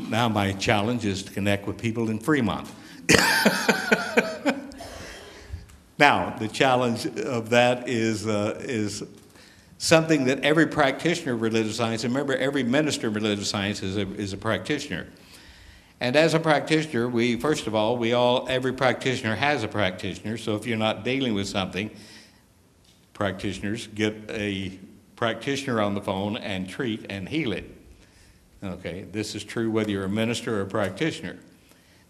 Now my challenge is to connect with people in Fremont. Now, the challenge of that is something that every practitioner of religious science, and remember, every minister of religious science is a practitioner. And as a practitioner, every practitioner has a practitioner, so if you're not dealing with something, practitioners get a practitioner on the phone and treat and heal it. Okay, this is true whether you're a minister or a practitioner.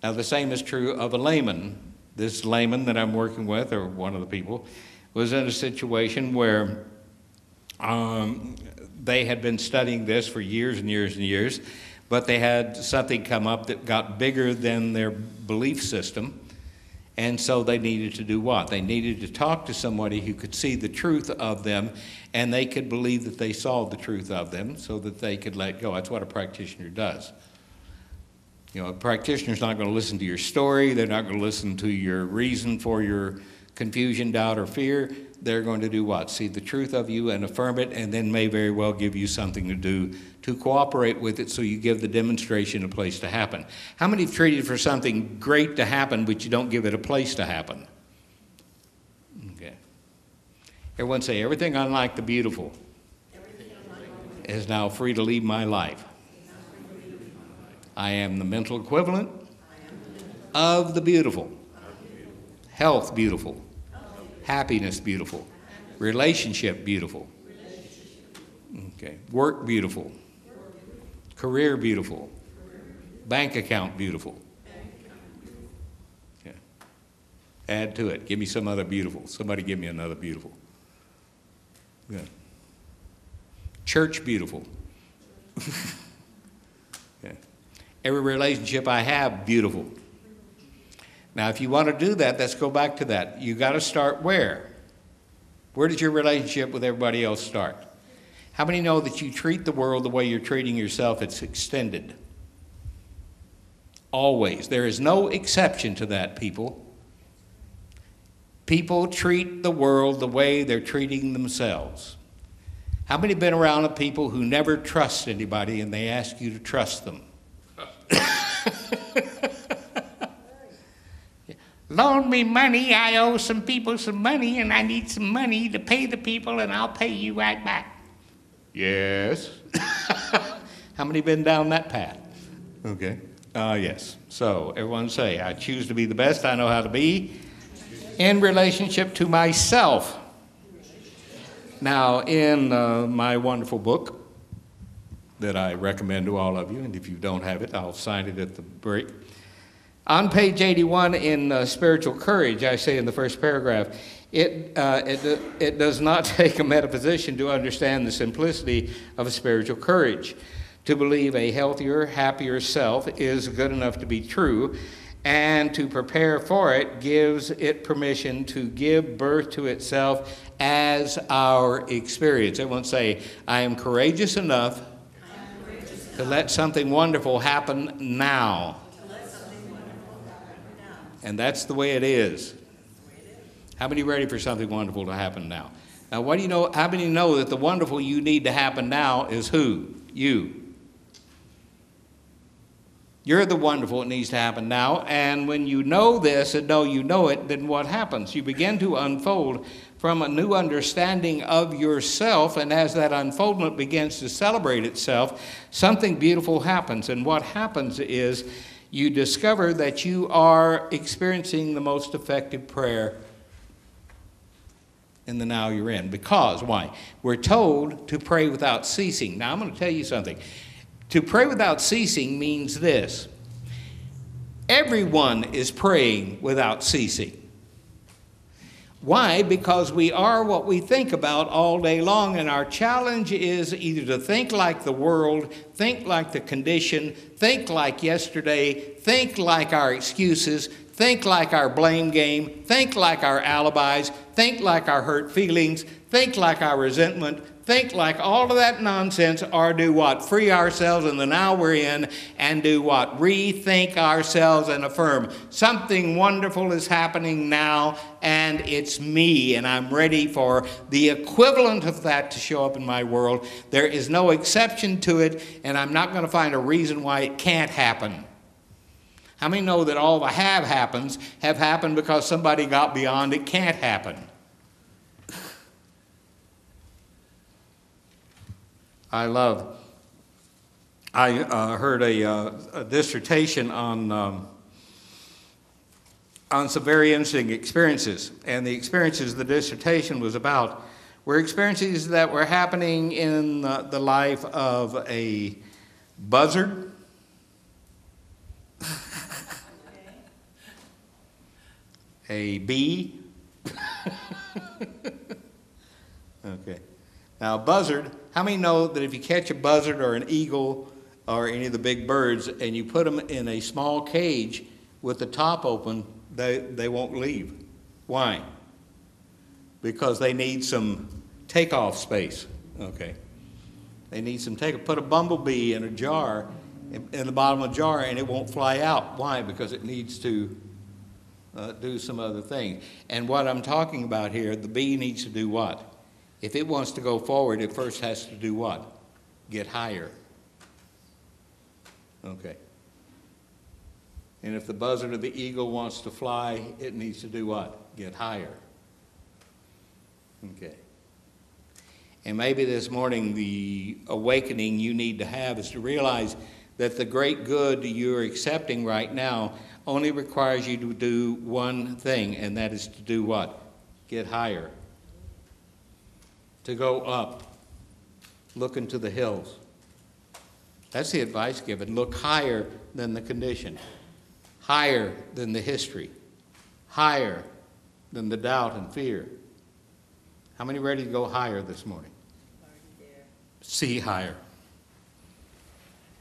Now, the same is true of a layman. This layman that I'm working with, or one of the people, was in a situation where they had been studying this for years and years and years, but they had something come up that got bigger than their belief system, and so they needed to do what? They needed to talk to somebody who could see the truth of them, and they could believe that they saw the truth of them so that they could let go. That's what a practitioner does. You know, a practitioner's not going to listen to your story. They're not going to listen to your reason for your confusion, doubt, or fear. They're going to do what? See the truth of you and affirm it, and then may very well give you something to do to cooperate with it, so you give the demonstration a place to happen. How many have treated for something great to happen, but you don't give it a place to happen? Okay. Everyone say, everything unlike the beautiful is now free to leave my life. I am the mental equivalent of the beautiful. Health, beautiful. Happiness, beautiful. Relationship, beautiful. Okay. Work, beautiful. Career, beautiful. Bank account, beautiful. Okay. Add to it. Give me some other beautiful. Somebody give me another beautiful. Good. Church, beautiful. Okay. Every relationship I have, beautiful. Now, if you want to do that, let's go back to that. You got to start where? Where does your relationship with everybody else start? How many know that you treat the world the way you're treating yourself? It's extended. Always. There is no exception to that, people. People treat the world the way they're treating themselves. How many have been around people who never trust anybody and they ask you to trust them? Loan me money, I owe some people some money, and I need some money to pay the people, and I'll pay you right back. Yes. How many been down that path? Okay. Yes. So everyone say, I choose to be the best I know how to be in relationship to myself. Now, in my wonderful book that I recommend to all of you, and if you don't have it, I'll sign it at the break. On page 81 in Spiritual Courage, I say in the first paragraph, it does not take a metaphysician to understand the simplicity of a spiritual courage. To believe a healthier, happier self is good enough to be true, and to prepare for it gives it permission to give birth to itself as our experience. Everyone say, I am courageous enough to let something wonderful happen now. And that's the way it is. How many ready for something wonderful to happen now? Now, what do you know? How many know that the wonderful you need to happen now is who? You. You're the wonderful that needs to happen now. And when you know this and know you know it, then what happens? You begin to unfold from a new understanding of yourself. And as that unfoldment begins to celebrate itself, something beautiful happens. And what happens is you discover that you are experiencing the most effective prayer in the now you're in. Because, why? We're told to pray without ceasing. Now, I'm going to tell you something. To pray without ceasing means this. Everyone is praying without ceasing. Why? Because we are what we think about all day long, and our challenge is either to think like the world, think like the condition, think like yesterday, think like our excuses, think like our blame game, think like our alibis, think like our hurt feelings, think like our resentment, think like all of that nonsense, or do what? Free ourselves in the now we're in and do what? Rethink ourselves and affirm something wonderful is happening now, and it's me, and I'm ready for the equivalent of that to show up in my world. There is no exception to it, and I'm not going to find a reason why it can't happen. How many know that all the have happened because somebody got beyond it can't happen? I heard a dissertation on some very interesting experiences, and the experiences the dissertation was about were experiences that were happening in the life of a buzzard, a bee. Okay. Now, a buzzard, how many know that if you catch a buzzard or an eagle or any of the big birds and you put them in a small cage with the top open, they won't leave? Why? Because they need some takeoff space. Okay. They need some takeoff. Put a bumblebee in a jar, in the bottom of a jar, and it won't fly out. Why? Because it needs to do some other thing. And what I'm talking about here, the bee needs to do what? If it wants to go forward, it first has to do what? Get higher. Okay. And if the buzzard or the eagle wants to fly, it needs to do what? Get higher. Okay. And maybe this morning the awakening you need to have is to realize that the great good you're accepting right now only requires you to do one thing, and that is to do what? Get higher. To go up. Look into the hills. That's the advice given. Look higher than the condition. Higher than the history. Higher than the doubt and fear. How many ready to go higher this morning? See higher.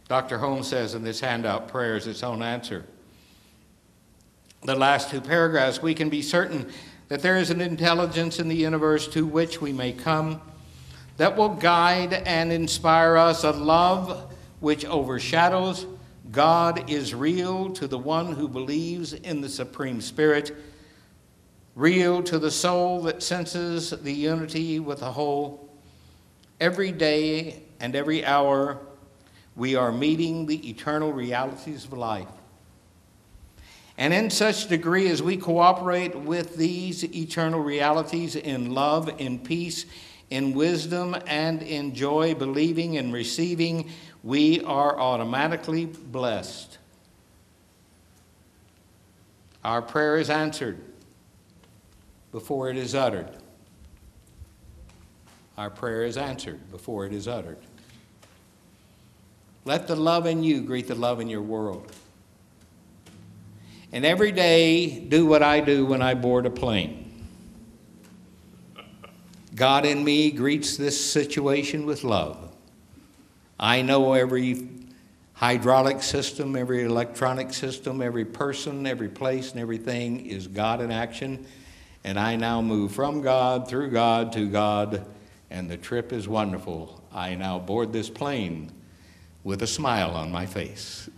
Dr. Holmes says in this handout, prayer is its own answer. The last two paragraphs, we can be certain that there is an intelligence in the universe to which we may come that will guide and inspire us, a love which overshadows. God is real to the one who believes in the Supreme Spirit, real to the soul that senses the unity with the whole. Every day and every hour, we are meeting the eternal realities of life. And in such degree as we cooperate with these eternal realities in love, in peace, in wisdom, and in joy, believing and receiving, we are automatically blessed. Our prayer is answered before it is uttered. Our prayer is answered before it is uttered. Let the love in you greet the love in your world. And every day, do what I do when I board a plane. God in me greets this situation with love. I know every hydraulic system, every electronic system, every person, every place, and everything is God in action. And I now move from God, through God, to God, and the trip is wonderful. I now board this plane with a smile on my face.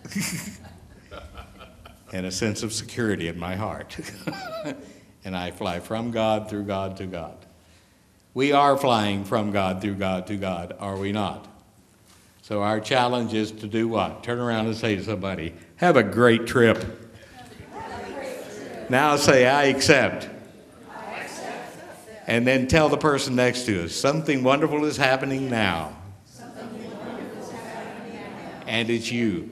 And a sense of security in my heart. And I fly from God, through God, to God. We are flying from God, through God, to God, are we not? So our challenge is to do what? Turn around and say to somebody, have a great trip. Now say, I accept. And then tell the person next to us, something wonderful is happening now. And it's you.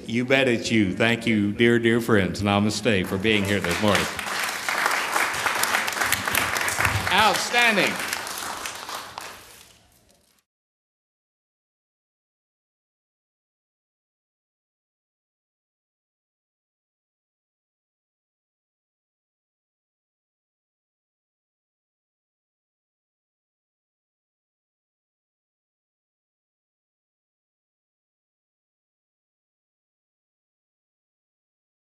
You bet it's you. Thank you, dear, dear friends. Namaste for being here this morning. Outstanding.